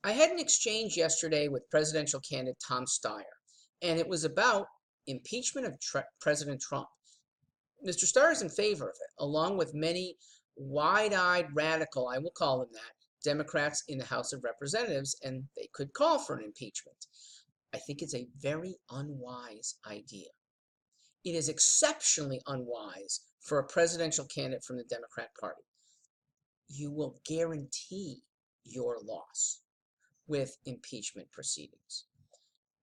I had an exchange yesterday with presidential candidate Tom Steyer, and it was about impeachment of President Trump. Mr. Steyer is in favor of it, along with many wide-eyed radical, I will call them that, Democrats in the House of Representatives, and they could call for an impeachment. I think it's a very unwise idea. It is exceptionally unwise for a presidential candidate from the Democrat Party. You will guarantee your loss with impeachment proceedings.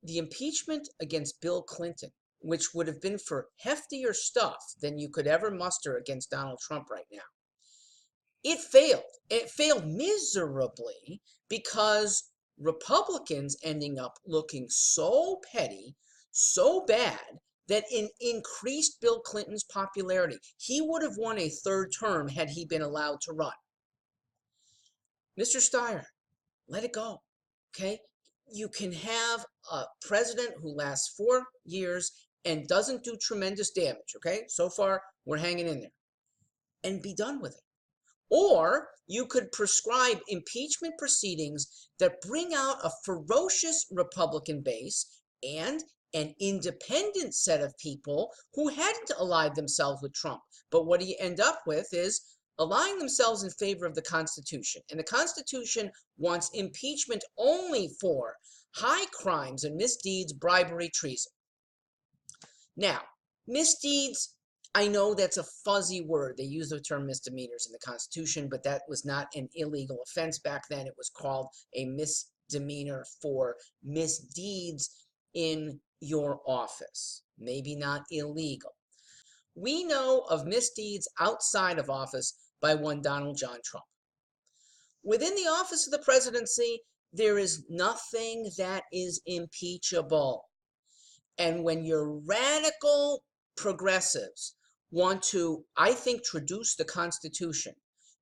The impeachment against Bill Clinton, which would have been for heftier stuff than you could ever muster against Donald Trump right now, it failed. It failed miserably because Republicans ending up looking so petty, so bad, that it increased Bill Clinton's popularity. He would have won a third term had he been allowed to run. Mr. Steyer, let it go, okay? You can have a president who lasts 4 years and doesn't do tremendous damage, okay? So far, we're hanging in there, and be done with it. Or you could prescribe impeachment proceedings that bring out a ferocious Republican base and an independent set of people who hadn't allied themselves with Trump. But what you end up with is allying themselves in favor of the Constitution. And the Constitution wants impeachment only for high crimes and misdeeds, bribery, treason. Now, misdeeds, I know that's a fuzzy word. They use the term misdemeanors in the Constitution, but that was not an illegal offense back then. It was called a misdemeanor for misdeeds in your office. Maybe not illegal. We know of misdeeds outside of office by one Donald John Trump. Within the office of the presidency, there is nothing that is impeachable. And when your radical progressives want to, I think, traduce the Constitution,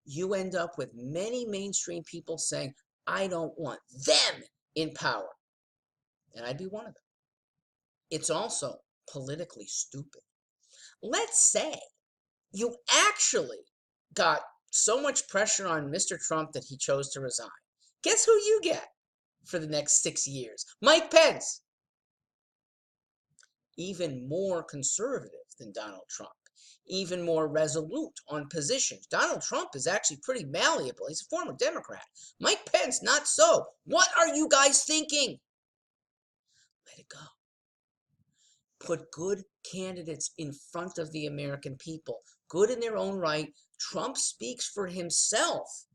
you end up with many mainstream people saying, I don't want them in power. And I'd be one of them. It's also politically stupid. Let's say you actually got so much pressure on Mr. Trump that he chose to resign. Guess who you get for the next 6 years? Mike Pence. Even more conservative than Donald Trump, even more resolute on positions. Donald Trump is actually pretty malleable. He's a former Democrat. Mike Pence, not so. What are you guys thinking? Let it go. Put good candidates in front of the American people, good in their own right. Trump speaks for himself.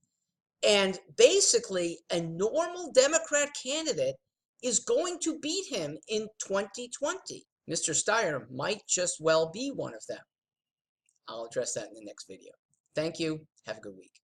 And basically, a normal Democrat candidate is going to beat him in 2020. Mr. Steyer might just well be one of them. I'll address that in the next video. Thank you. Have a good week.